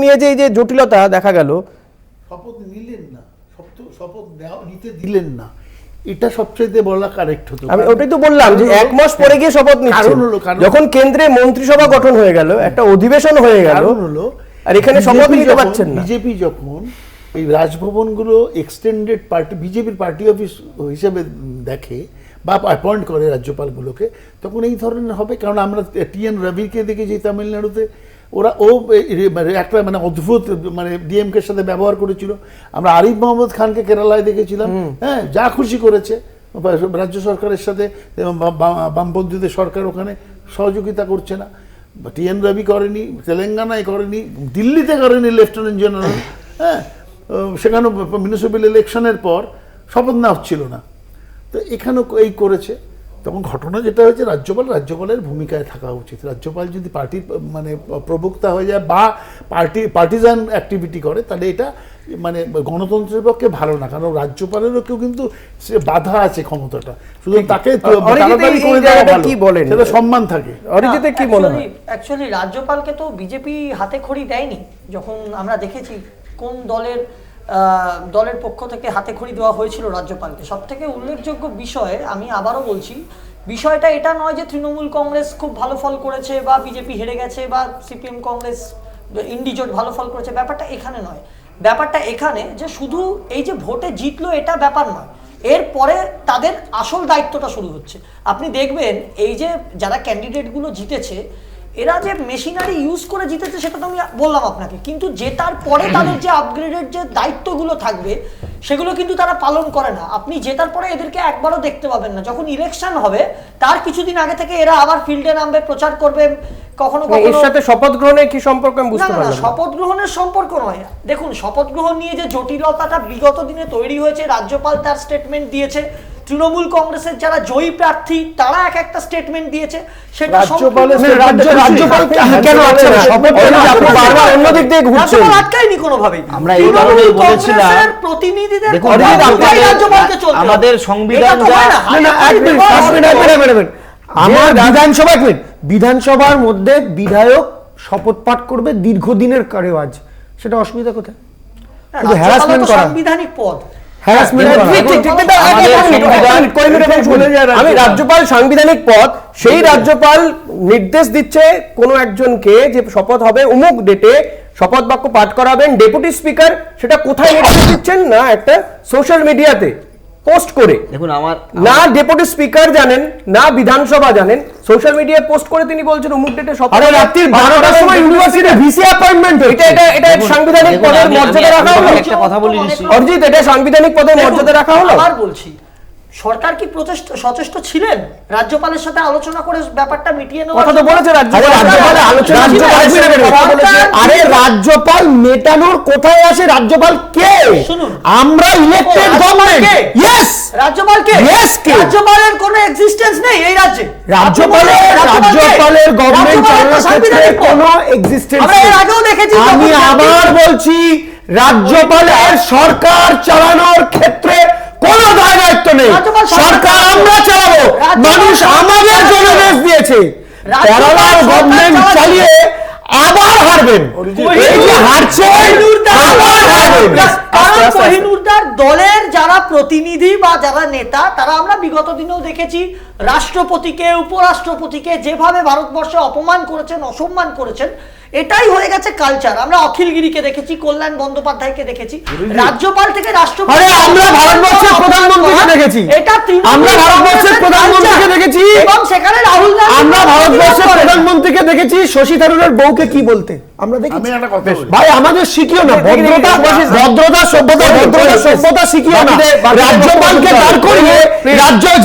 নিয়ে যে এই যে জটিলতা দেখা গেল, শপথ নিলেন না, শপথ নিতে দিলেন না, এটা সবচেয়ে বলা কারেক্ট হতো। আমি ওটাই তো বললাম যে 1 মাস পরে গিয়ে শপথ নিচ্ছেন, যখন কেন্দ্রে মন্ত্রিসভা গঠন হয়ে গেল, একটা অধিবেশন হয়ে গেল, আর এখানে শপথ নিতে পারছেন না। বিজেপি যখন এই রাজভবনগুলো এক্সটেন্ডেড পার্টি, বিজেপির পার্টি অফিস হিসেবে দেখে বা অ্যাপয়েন্ট করে রাজ্যপালগুলোকে, তখন এই ধরনের হবে। কারণ আমরা টি.এন. রবিকে দেখেছি তামিলনাড়ুতে, ও একটা অদ্ভুত ডিএমকের সাথে ব্যবহার করেছিল। আমরা আরিফ মোহাম্মদ খানকে কেরালায় দেখেছিলাম, হ্যাঁ, যা খুশি করেছে রাজ্য সরকারের সাথে, বামপন্থীদের সরকার ওখানে সহযোগিতা করছে না। টি.এন. রবি করেনি, তেলেঙ্গানায় করেনি, দিল্লিতে করেনি লেফটেন্যান্ট জেনারেল, হ্যাঁ, সেখানেও মিউনিসিপ্যাল ইলেকশনের পর শপথ নেওয়া হচ্ছিল না। তো এখানেও এই করেছে। তখন ঘটনা যেটা হয়েছে, রাজ্যপালের ভূমিকায় থাকা উচিত। রাজ্যপাল যদি পার্টির প্রবক্তা হয়ে যায় বা পার্টিজান অ্যাক্টিভিটি করে, তাহলে এটা গণতন্ত্রের পক্ষে ভালো না। কারণ রাজ্যপালেরও কেউ কিন্তু বাধা আছে ক্ষমতাটা, শুধু তাকে কি বলেন, সেটা সম্মান থাকে। অরিজিতে কি মনে হয়? অ্যাকচুয়ালি রাজ্যপালকে তো বিজেপি হাতে খড়ি দেয়নি। যখন আমরা দেখেছি কোন দলের পক্ষ থেকে হাতে খড়ি দেওয়া হয়েছিল রাজ্যপালকে, সব থেকে উল্লেখযোগ্য বিষয়, আমি আবারও বলছি, বিষয়টা এটা নয় যে তৃণমূল কংগ্রেস খুব ভালো ফল করেছে বা বিজেপি হেরে গেছে বা সিপিএম কংগ্রেস ইন্ডিজোট ভালো ফল করেছে, ব্যাপারটা এখানে নয়। ব্যাপারটা এখানে যে শুধু এই যে ভোটে জিতলো এটা ব্যাপার নয়, এরপরে তাদের আসল দায়িত্বটা শুরু হচ্ছে। আপনি দেখবেন এই যে যারা ক্যান্ডিডেটগুলো জিতেছে, এরা যে মেশিনারি ইউজ করে জিতেছে সেটা তো আমি বললাম আপনাকে, কিন্তু জেতার পরে তাদের যে আপগ্রেডেড যে দায়িত্বগুলো থাকবে সেগুলো কিন্তু তারা পালন করে না। আপনি জেতার পরে এদেরকে একবারও দেখতে পাবেন না। যখন ইলেকশন হবে তার কিছুদিন আগে থেকে এরা আবার ফিল্ডে নামবে, প্রচার করবে। কখনো এর সাথে শপথ গ্রহণের কি সম্পর্ক আমি বুঝতে পারলাম না। শপথ গ্রহণের সম্পর্ক নয়। দেখুন, শপথ গ্রহণ নিয়ে যে জটিলতাটা বিগত দিনে তৈরি হয়েছে, রাজ্যপাল তার স্টেটমেন্ট দিয়েছে, তৃণমূল কংগ্রেসের যারা জয়ী প্রার্থী তারা এক একটা স্টেটমেন্ট দিয়েছে, সেটা রাজ্যপাল কেন আছে না? শপথ আপনি বারবার অন্য দিক দিয়ে ঘুরছেন, আটকায়নি কোনোভাবেই। আমরা এই কারণেই বলেছিলাম প্রতিনিধিদের রাজ্যপালকে চলতে আমাদের সংবিধান আমার বিধানসভার মধ্যে বিধায়ক শপথ পাঠ করবে দীর্ঘদিনের রেওয়াজ, সেটা অসুবিধা কোথায়? শুধু হ্যারাসমেন্ট করা, সাংবিধানিক পদ, আমি রাজ্যপাল সাংবিধানিক পদ, সেই রাজ্যপাল নির্দেশ দিচ্ছে কোন একজনকে যে শপথ হবে অমুক ডেটে, শপথ বাক্য পাঠ করাবেন ডেপুটি স্পিকার, সেটা কোথায় নির্দেশ দিচ্ছেন? না একটা সোশ্যাল মিডিয়াতে পোস্ট করে। দেখুন, আমার না ডেপুটি স্পিকার জানেন, না বিধানসভা জানেন, সোশ্যাল মিডিয়ায় পোস্ট করে তিনি বলছেন অমুক ডেটে শপথ। আরে রাত্রি 12টার সময় ইউনিভার্সিটি ভিসি অ্যাপয়েন্টমেন্ট, এটা সাংবিধানিক পদের মর্যাদা রাখা হলো? একটা কথা বলি অরিজিৎ, এটা সাংবিধানিক পদের মর্যাদা রাখা হলো? আবার বলছি, সরকার কি সচেষ্ট ছিলেন রাজ্যপালের সাথে আলোচনা করে ব্যাপারটা মিটিয়ে নেওয়ার? কথা তো বলেছে আরে রাজ্যপাল মেটানোর কোথায় আসে? রাজ্যপাল কে? আমরা ইলেক্টেড গভর্নমেন্ট। ইয়েস, রাজ্যপাল কে? ইয়েস, কে? রাজ্যপালের কোনো এক্সিস্টেন্স নেই এই রাজ্যে। রাজ্যপালের গভর্নমেন্ট চালানোর ক্ষেত্রে কোনো এক্সিস্টেন্স নেই। আমরা এর আগেও দেখেছি। আমি আবার বলছি, রাজ্যপালের সরকার চালানোর ক্ষেত্রে কোনো দায়িত্ব নেই। সরকার আমরা চালাবো, মানুষ আমাদের জন্য দেশ দিয়েছে। কেরালার গভর্নমেন্ট চালিয়ে আবার হারবেন, এই যে হারছে আবার হারবেন। কোহিনুরদার দলের যারা প্রতিনিধি বা যারা নেতা, তারা আমরা বিগত দিনেও দেখেছি রাষ্ট্রপতিকে, উপরাষ্ট্রপতিকে যেভাবে ভারতবর্ষে অপমান করেছেন, অসম্মান করেছেন, এটাই হয়ে গেছে কালচার। আমরা অখিলগিরিকে দেখেছি, কল্যাণ বন্দ্যোপাধ্যায়কে দেখেছি, রাজ্যপাল থেকে রাষ্ট্রপতি। আমরা ভারতবর্ষের প্রধানমন্ত্রীকে দেখেছি, আমরা ভারতবর্ষের প্রধানমন্ত্রীকে দেখেছি, এবং সেখানে রাহুল গান্ধী, আমরা ভারতবর্ষের প্রধানমন্ত্রীকে দেখেছি শশী থারুরের বউকে কি বলতে আমরা দেখেছি। ভাই আমাদের শিখিও না ভদ্রতা, সভ্যতা শিখিও না। রাজ্যপালকে দাঁড় করিয়ে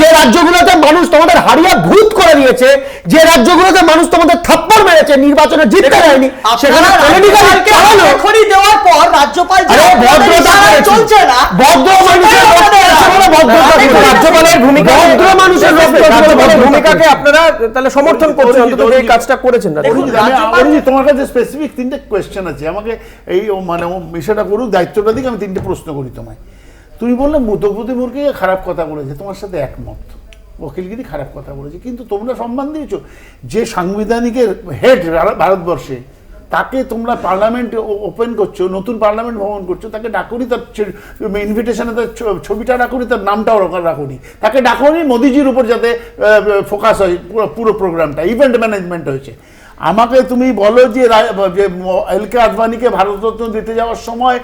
যে রাজ্যগুলোতে মানুষ তোমাদের হারিয়ে ভূত করে দিয়েছে, যে রাজ্যগুলোতে মানুষ তোমাদের থাপ্পড় মেরেছে, নির্বাচনে জিততে যায়নি, সেখানে খড়ি দেওয়ার পর রাজ্যপাল চলছে না। ভদ্র মানুষের রাজ্যপালের ভূমিকা, ভদ্র মানুষের ভূমিকাকে আপনারা তাহলে সমর্থন করছেন, অন্তত এই কাজটা করেছেন না। তোমার কাছে স্পেসিফিক 3টে কোয়েশ্চেন আছে, আমাকে এই বিষয়টা করুক, দায়িত্বটা দিকে আমি 3টে প্রশ্ন করি তোমায়। তুমি বললে দ্রৌপদী মুর্মুকে খারাপ কথা বলেছে, তোমার সাথে একমত, অখিলগিরি খারাপ কথা বলেছে, কিন্তু তোমরা সম্মান দিয়েছো যে সাংবিধানিকের হেড ভারতবর্ষে, তাকে তোমরা পার্লামেন্ট ওপেন করছো, নতুন পার্লামেন্ট ভবন করছো, তাকে ডাকুনি, তার ইনভিটেশনে তার ছবিটা রাখুনি, তার নামটাও রাখুনি, তাকে ডাকুনি মোদিজির উপর যাতে ফোকাস হয় পুরো প্রোগ্রামটা, ইভেন্ট ম্যানেজমেন্ট হয়েছে। আমাকে তুমি বলো যে এলকে আদবানিকে ভারতরত্ন দিতে যাওয়ার সময়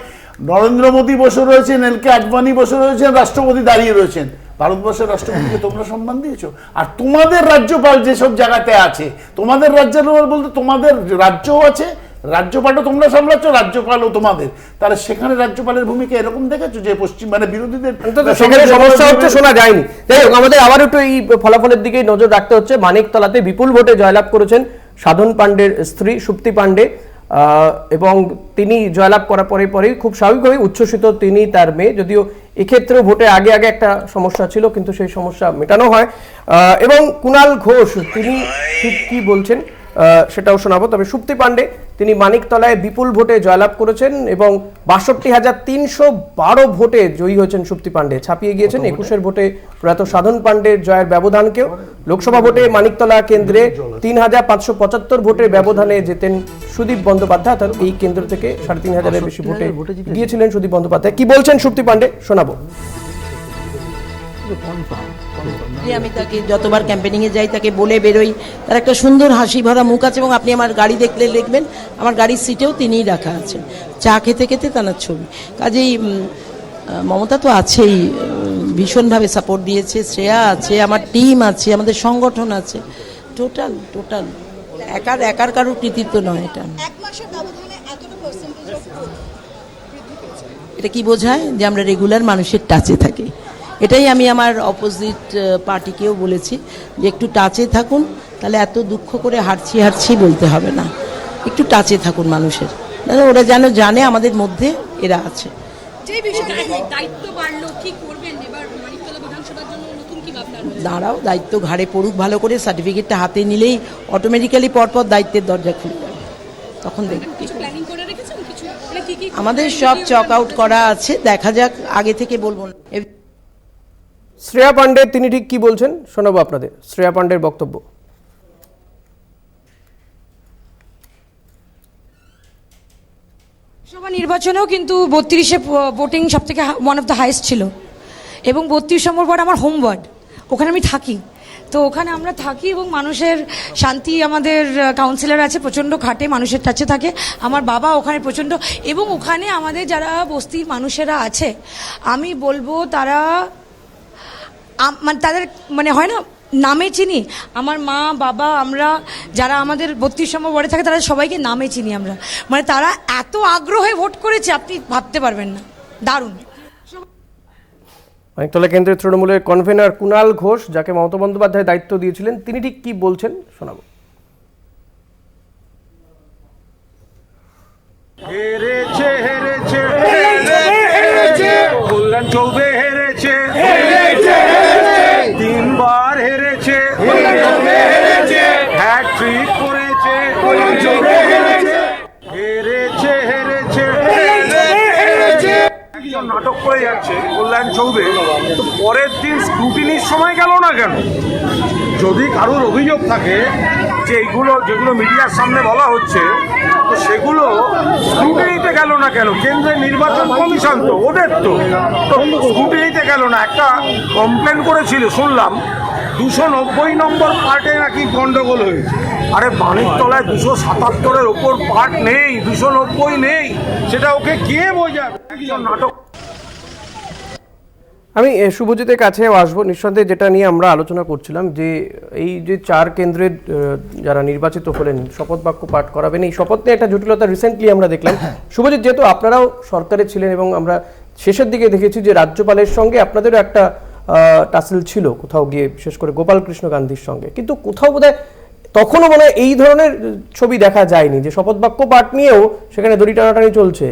নরেন্দ্র মোদী বসে রয়েছেন, এলকে আদবানি বসে রয়েছেন, রাষ্ট্রপতি দাঁড়িয়ে রয়েছেন, ভারতবর্ষের রাষ্ট্রপতিকে তোমরা সম্মান দিয়েছো? আর তোমাদের রাজ্যপাল যেসব জায়গাতে আছে, তোমাদের রাজ্যের বলতে তোমাদের রাজ্যও আছে, রাজ্যপালও তোমরা সামলাচ্ছ, রাজ্যপালও তোমাদের, তাহলে সেখানে রাজ্যপালের ভূমিকা এরকম দেখেছো যে পশ্চিম মানে বিরোধীদের সেখানে সমস্যা হচ্ছে শোনা যায়নি। যাই হোক, আমাদের আবার একটু এই ফলাফলের দিকে নজর রাখতে হচ্ছে। মানিকতলাতে বিপুল ভোটে জয়লাভ করেছেন সাধন পাণ্ডের স্ত্রী সুপ্তি পাণ্ডে, এবং তিনি জয়লাভ করার পরেই খুব স্বাভাবিকভাবে উচ্ছ্বসিত তিনি, তার মেয়ে। যদিও এক্ষেত্রেও ভোটে আগে একটা সমস্যা ছিল, কিন্তু সেই সমস্যা মেটানো হয়। এবং কুণাল ঘোষ তিনি ঠিক কি বলছেন সেটাও শোনাবো। তবে সুপ্তি পাণ্ডে তিনি মানিকতলায় বিপুল ভোটে জয়লাভ করেছেন এবং 62,312 ভোটে জয়ী হয়েছেন সুপ্তি পাণ্ডে, ছাপিয়ে গিয়েছেন 21 ভোটে প্রয়াত সাধন পাণ্ডের জয়ের ব্যবধানকেও। লোকসভা ভোটে মানিকতলা কেন্দ্রে 3,575 ভোটের ব্যবধানে জেতেন সুদীপ বন্দ্যোপাধ্যায়। অর্থাৎ এই কেন্দ্র থেকে 3,500-এর বেশি ভোটে গিয়েছিলেন সুদীপ বন্দ্যোপাধ্যায়। কি বলছেন সুপ্তি পাণ্ডে শোনাবো। আমি তাকে যতবার ক্যাম্পেনিংয়ে যাই তাকে বলে বেরোই, তার একটা সুন্দর হাসি ভরা মুখ আছে, এবং আপনি আমার গাড়ি দেখলে দেখবেন আমার গাড়ির সিটেও তিনিই রাখা আছেন, চা খেতে খেতে তার ছবি। কাজেই মমতা তো আছেই, ভীষণভাবে সাপোর্ট দিয়েছে, শ্রেয়া আছে, আমার টিম আছে, আমাদের সংগঠন আছে, টোটাল একার কারোর কৃতিত্ব নয় এটা। এটা কি বোঝায়? যে আমরা রেগুলার মানুষের টাচে থাকি। এটাই আমি আমার অপোজিট পার্টিকেও বলেছি যে একটু টাচে থাকুন, তাহলে এত দুঃখ করে হারছি বলতে হবে না, একটু টাচে থাকুন মানুষের, তাহলে ওরা যেন জানে আমাদের মধ্যে এরা আছে। দাঁড়াও, দায়িত্ব ঘাড়ে পড়ুক ভালো করে, সার্টিফিকেটটা হাতে নিলেই অটোমেটিক্যালি পরপর দায়িত্বের দরজা খুলে যাবে, তখন দেখব। আমাদের সব চক আউট করা আছে, দেখা যাক, আগে থেকে বলবো না। শ্রেয়া পাণ্ডে তিনি ঠিক কি বলছেন শোনাবো আপনাদের। শ্রেয়া পাণ্ডের বক্তব্য। লোকসভা নির্বাচনেও কিন্তু 32-এ ভোটিং সব থেকে ওয়ান অফ দ্য হাইস্ট ছিল, এবং 32 নম্বর ওয়ার্ড আমার হোম ওয়ার্ড, ওখানে আমি থাকি। তো ওখানে আমরা থাকি এবং মানুষের শান্তি, আমাদের কাউন্সিলর আছে প্রচণ্ড খাটে, মানুষের কাছে থাকে, আমার বাবা ওখানে প্রচণ্ড, এবং ওখানে আমাদের যারা বস্তির মানুষেরা আছে আমি বলবো তারা মানে তাদের মানে হয় না নামে চিনি, আমার মা বাবা আমরা যারা আমাদের 32 নম্বর ওয়ার্ডে থাকে তারা সবাইকে নামে চিনি আমরা, মানে তারা এত আগ্রহে ভোট করেছে আপনি ভাবতে পারবেন না, দারুণ। মানিকতলা কেন্দ্রের তৃণমূলের কনভেনার কুণাল ঘোষ, যাকে মমতা বন্দ্যোপাধ্যায় দায়িত্ব দিয়েছিলেন, তিনি ঠিক কি বলছেন শোনাবো। হেরেছে হেরেছে হেরেছে কল্যাণ চৌবে হেরেছে হেরেছে 3বার হেরেছে হেরেছে হ্যাট্রিক করেছে কল্যাণ চৌবে হেরেছে হেরেছে হেরেছে হেরেছে। একজন নাটক করে যাচ্ছে কল্যাণ চৌবে, তো পরের দিন স্ক্রুটিনির সময় গেল না কেন? যদি কারোর অভিযোগ থাকে যে এইগুলো যেগুলো মিডিয়ার সামনে বলা হচ্ছে, তো সেগুলো স্ক্রুটিনিতে গেল না কেন? কেন্দ্রের নির্বাচন কমিশন তো ওদের তো স্ক্রুটিনিতে গেল না। একটা কমপ্লেন করেছিল শুনলাম 290 নম্বর পার্টে নাকি গন্ডগোল হয়েছে। আরে মানিকতলায় 277-এর ওপর পার্ট নেই, 290 নেই, সেটা ওকে কে বোঝাবে? একজন নাটক। আমি শুভজিতের কাছেও আসবো। নিঃসন্দেহে যেটা নিয়ে আমরা আলোচনা করছিলাম যে এই যে 4 কেন্দ্রের যারা নির্বাচিত হলেন শপথ বাক্য পাঠ করাবেন, এই শপথ নিয়ে একটা জটিলতা রিসেন্টলি আমরা দেখলাম। শুভজিৎ, যেহেতু আপনারাও সরকারে ছিলেন এবং আমরা শেষের দিকে দেখেছি যে রাজ্যপালের সঙ্গে আপনাদেরও একটা টাসেল ছিল কোথাও গিয়ে, বিশেষ করে গোপাল কৃষ্ণ গান্ধীর সঙ্গে, কিন্তু কোথাও বোধহয় তখনও মনে হয় এই ধরনের ছবি দেখা যায়নি যে শপথ বাক্য পাঠ নিয়েও সেখানে দড়ি টানাটানি চলছে।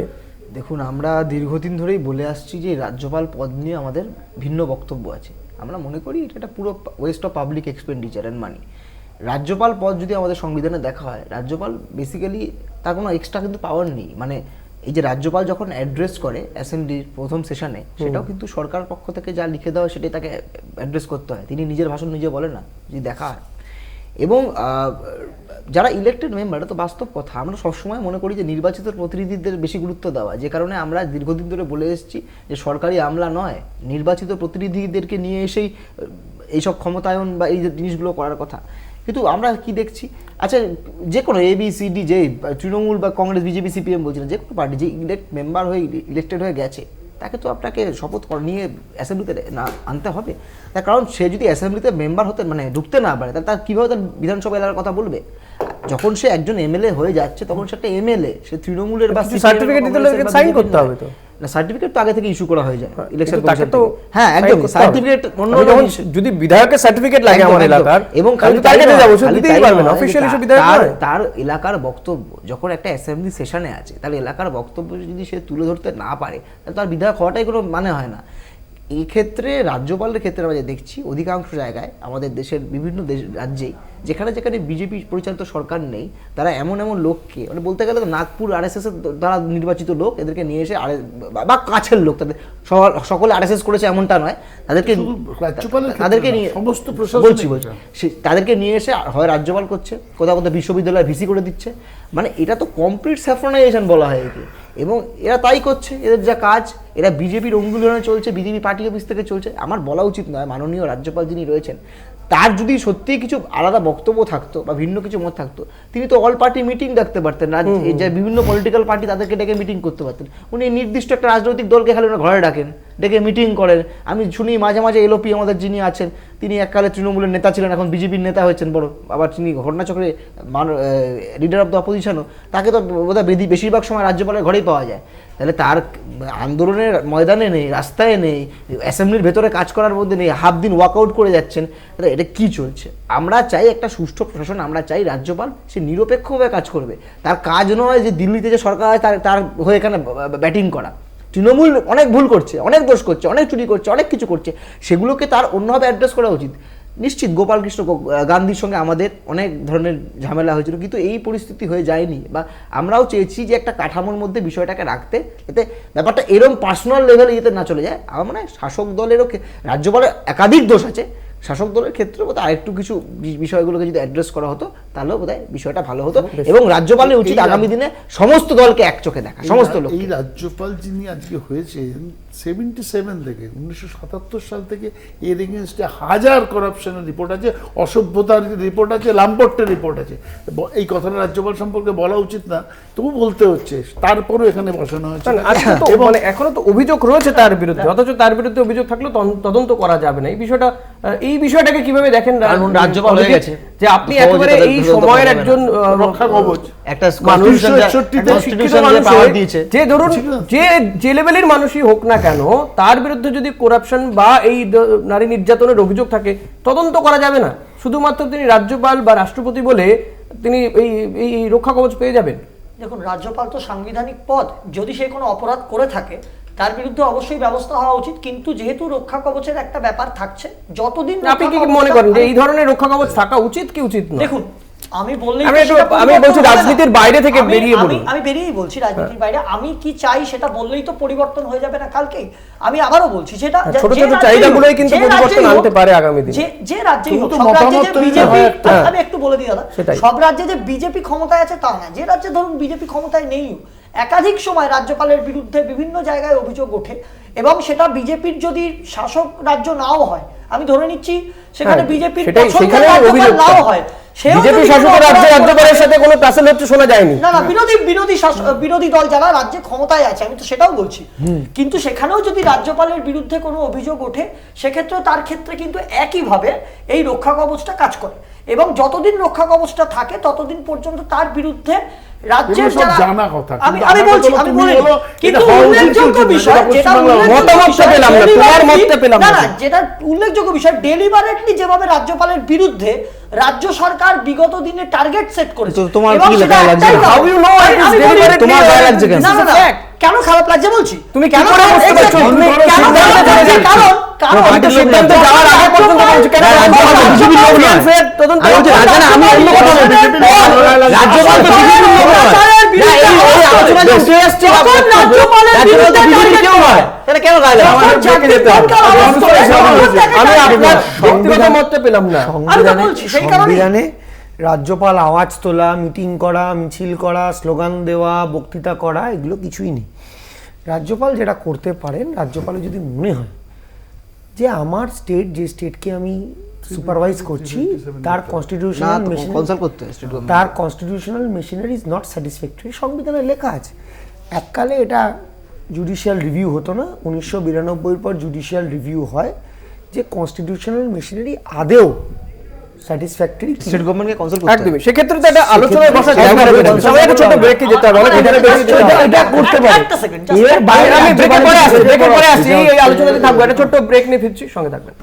দেখুন, আমরা দীর্ঘদিন ধরেই বলে আসছি যে রাজ্যপাল পদ নিয়ে আমাদের ভিন্ন বক্তব্য আছে। আমরা মনে করি এটা একটা পুরো West of public expenditure and money. রাজ্যপাল পদ যদি আমাদের সংবিধানে দেখা হয়, রাজ্যপাল বেসিক্যালি তার কোনো এক্সট্রা কিন্তু পাওয়ার নেই। মানে এই যে রাজ্যপাল যখন অ্যাড্রেস করে অ্যাসেম্বলির প্রথম সেশনে, সেটাও কিন্তু সরকার পক্ষ থেকে যা লিখে দেওয়া সেটাই তাকে অ্যাড্রেস করতে হয়। তিনি নিজের ভাষণ নিজে বলে না, যদি দেখা হয়। এবং যারা ইলেক্টেড মেম্বার, এটা তো বাস্তব কথা, আমরা সবসময় মনে করি যে নির্বাচিত প্রতিনিধিদের বেশি গুরুত্ব দেওয়া, যে কারণে আমরা দীর্ঘদিন ধরে বলে এসেছি যে সরকারি আমলা নয়, নির্বাচিত প্রতিনিধিদেরকে নিয়ে এসেই এইসব ক্ষমতায়ন বা এই যে জিনিসগুলো করার কথা। কিন্তু আমরা কি দেখছি, আচ্ছা যে কোনো ABCD, যে তৃণমূল বা কংগ্রেস, বিজেপি, CPM বলছি না, যে কোনো পার্টি যে মেম্বার হয়ে ইলেক্টেড হয়ে গেছে, তাকে তো আপনাকে শপথ নিয়ে অ্যাসেম্বলিতে না আনতে হবে। তার কারণ সে যদি অ্যাসেম্বলিতে মেম্বার হতে মানে ঢুকতে না পারে, তার কীভাবে তার বিধানসভা এলাকার কথা বলবে? যখন সে একজন MLA হয়ে যাচ্ছে, তখন সে একটা MLA, সে তৃণমূলের বা সার্টিফিকেট দিতে হলে সাইন করতে হবে তো। না, সার্টিফিকেট তো আগে থেকে ইস্যু করা হয়ে যায় ইলেকশন তাকে তো হ্যাঁ একদম সার্টিফিকেট অন্য যদি বিধায়কের সার্টিফিকেট লাগে আমার এলাকার, এবং খালি তাই না যাবো শুধু দিতেই পারবে না অফিশিয়ালি সে বিধায়ক নয়। তার এলাকার বক্তব্য যখন একটা অ্যাসেম্বলি সেশনে আছে, তাহলে এলাকার বক্তব্য যদি সে তুলে ধরতে না পারে, তাহলে তার বিধায়ক হওয়াটাই কোনো মানে হয় না। এই ক্ষেত্রে রাজ্যপালের ক্ষেত্রে আমরা দেখছি অধিকাংশ জায়গায় আমাদের দেশের বিভিন্ন রাজ্যেই যেখানে যেখানে বিজেপি পরিচালিত সরকার নেই, তারা এমন এমন লোককে, মানে বলতে গেলে তো নাগপুর RSS এর দ্বারা নির্বাচিত লোক, এদেরকে নিয়ে এসে বা কাছের লোক, তাদের সকলে RSS করেছে এমনটা নয়, তাদেরকে নিয়ে সমস্ত বলছি তাদেরকে নিয়ে এসে হয় রাজ্যপাল করছে, কোথাও কোথাও বিশ্ববিদ্যালয় VC করে দিচ্ছে, মানে এটা তো কমপ্লিট স্যাফ্রনাইজেশন বলা হয় একে। এবং এরা তাই করছে, এদের যা কাজ, এরা বিজেপির অঙ্গুলিতে চলছে, বিজেপি পার্টি অফিস থেকে চলছে। আমার বলা উচিত নয়, মাননীয় রাজ্যপাল যিনি রয়েছেন, তার যদি সত্যিই কিছু আলাদা বক্তব্য থাকতো বা ভিন্ন কিছু মত থাকতো, তিনি তো অল পার্টি মিটিং ডাকতে পারতেন, যে বিভিন্ন পলিটিক্যাল পার্টি তাদেরকে ডেকে মিটিং করতে পারতেন। উনি নির্দিষ্ট একটা রাজনৈতিক দলকে খালি ঘরে ডাকেন, ডেকে মিটিং করেন। আমি শুনি মাঝে মাঝে LOP আমাদের যিনি আছেন, তিনি এককালে তৃণমূলের নেতা ছিলেন, এখন বিজেপির নেতা হয়েছেন বড়, আবার তিনি ঘটনাচক্রে লিডার অফ দ্য অপোজিশনও, তাকে তো বোধহয় বেশিরভাগ সময় রাজ্যপালের ঘরেই পাওয়া যায়। তাহলে তার আন্দোলনের ময়দানে নেই, রাস্তায় নেই, অ্যাসেম্বলির ভেতরে কাজ করার মধ্যে নেই, হাফ দিন ওয়ার্কআউট করে যাচ্ছেন। তাহলে এটা কি চলছে? আমরা চাই একটা সুষ্ঠু প্রশাসন, আমরা চাই রাজ্যপাল সে নিরপেক্ষভাবে কাজ করবে। তার কাজ নয় যে দিল্লিতে যে সরকার আছে তার হয়ে এখানে ব্যাটিং করা। তৃণমূল অনেক ভুল করছে, অনেক দোষ করছে, অনেক চুরি করছে, অনেক কিছু করছে, সেগুলোকে তার অন্যভাবে অ্যাড্রেস করা উচিত। নিশ্চিত গোপালকৃষ্ণ গান্ধীর সঙ্গে আমাদের অনেক ধরনের ঝামেলা হয়েছিল, কিন্তু এই পরিস্থিতি হয়ে যায়নি। বা আমরাও চেয়েছি যে একটা কাঠামোর মধ্যে বিষয়টাকে রাখতে, এতে ব্যাপারটা এরকম পার্সোনাল লেভেলে যেতে না চলে যায়। আমার মনে হয় শাসক দলেরও, রাজ্যপালের একাধিক দোষ আছে, শাসক দলের ক্ষেত্রে বোধহয় আরেকটু কিছু বিষয়গুলোকে যদি অ্যাড্রেস করা হতো, তাহলেও বোধহয় বিষয়টা ভালো হতো। এবং রাজ্যপালের উচিত আগামী দিনে সমস্ত দলকে এক চোখে দেখা, সমস্ত লোক। এই রাজ্যপাল যিনি আজকে হয়েছেন 77 থেকে 1977 সাল থেকে এর এগেনস্টে হাজার করাপশনের রিপোর্ট আছে, অসভ্যতার রিপোর্ট আছে, লাম্পটের রিপোর্ট আছে। এই কথাটা রাজ্যপাল সম্পর্কে বলা উচিত না, তবু বলতে হচ্ছে। তারপরও এখানে বসানো হয়েছে, মানে এখনো তো অভিযোগ রয়েছে তার বিরুদ্ধে, অথচ তার বিরুদ্ধে অভিযোগ থাকলেও তদন্ত করা যাবে না। এই বিষয়টাকে কিভাবে দেখেন রাজ্যপাল হয়ে গেছে যে আপনি একেবারে এই সময়ের একজন রক্ষা কবচ, একটা যে ধরুন যে লেভেলের মানুষই হোক না কেন, তার বিরুদ্ধে যদি করাপশন বা এই নারী নির্যাতনের অভিযোগ থাকে, তদন্ত করা যাবে না। শুধুমাত্র তিনি রাজ্যপাল বা রাষ্ট্রপতি বলে তিনি এই রক্ষা কবচ পেয়ে যাবেন? দেখুন, রাজ্যপাল তো সাংবিধানিক পদ, যদি সে কোনো অপরাধ করে থাকে তার বিরুদ্ধে অবশ্যই ব্যবস্থা হওয়া উচিত। কিন্তু যেহেতু রক্ষা কবচের একটা ব্যাপার থাকছে, যতদিন আপনি কি মনে করেন যে এই ধরনের রক্ষা কবচ থাকা উচিত কি উচিত না? দেখুন, আমি বলছি রাজনীতির বাইরে থেকে বেরিয়ে বলি, আমি বেরিয়েই বলছি রাজনীতির বাইরে। আমি কি চাই সেটা বললেই তো পরিবর্তন হয়ে যাবে না কালকেই। আমি আবারও বলছি, সেটা ছোট ছোট চাহিদাগুলোই কিন্তু পরিবর্তন আনতে পারে আগামী দিনে। যে রাজ্যেই হোক, সব রাজ্যে যে বিজেপি, আমি একটু বলে দিই দাদা, সব রাজ্যে যে বিজেপি ক্ষমতায় আছে তা না। যে রাজ্যে ধরুন বিজেপি ক্ষমতায় নেই, একাধিক সময় রাজ্যপালের বিরুদ্ধে বিভিন্ন জায়গায় অভিযোগ ওঠে, এবং সেটা বিজেপির যদি শাসক রাজ্য নাও হয়, আমি ধরে নিচ্ছি সেখানে বিজেপির পছন্দের রাজ্যপাল নাও হয়, বিজেপি শাসিত রাজ্যে রাজ্যপালের সাথে কোনো টাসেল হচ্ছে শোনা যায়নি। না, বিরোধী দল যারা রাজ্যে ক্ষমতায় আছে, আমি তো সেটাও বলছি। কিন্তু সেখানেও যদি রাজ্যপালের বিরুদ্ধে কোনো অভিযোগ ওঠে, সেক্ষেত্রে তার ক্ষেত্রে কিন্তু একইভাবে এই রক্ষা কবচটা কাজ করে। এবং যতদিন রক্ষা কবচটা থাকে, ততদিন পর্যন্ত তার বিরুদ্ধে রাজ্যের যারা, আমি বলছি, কিন্তু উল্লেখযোগ্য বিষয়, যেটা উল্লেখযোগ্য বিষয়, ডেলিবারেটলি যেভাবে রাজ্যপালের বিরুদ্ধে রাজ্য সরকার বিগত দিনে টার্গেট সেট করেছে, কেন খারাপ লাগছে বলছি, তুমি কি করে বুঝতে পারছো? সংবিধানে রাজ্যপাল আওয়াজ তোলা, মিটিং করা, মিছিল করা, স্লোগান দেওয়া, বক্তৃতা করা, এগুলো কিছুই নেই। রাজ্যপাল যেটা করতে পারেন, রাজ্যপালের যদি মনে হয় যে আমার স্টেট, যে স্টেটকে আমি সুপারভাইজ করছি, তার কনস্টিটিউশনাল কনসাল্ট করতে হয় state government। তার constitutional machinery is not satisfactory, সংবিধানে লেখা আছে। এককালে এটা জুডিশিয়াল রিভিউ হতো না, 1992 পর জুডিশিয়াল রিভিউ হয় যে কনস্টিটিউশনাল মেশিনারি আদেও স্যাটিসফ্যাক্টরি। স্টেট গভর্নমেন্টকে কনসাল্ট করতে হয়। একদমই, সেক্ষেত্রে তো একটা আলোচনায় বসার জায়গা রয়েছে। সবাই একটা ছোট ব্রেকে যেতে হবে, অনেক এখানে বেশি যেতে হবে। এটা করতে পারে। একটা second, এর বাইরে আমি ব্রেকের পরে আসছি, রাজ্যপালের এই আলোচনাতে থাকবো, একটা ছোট্ট ব্রেক নিয়ে ফিরছি, সঙ্গে থাকবেন।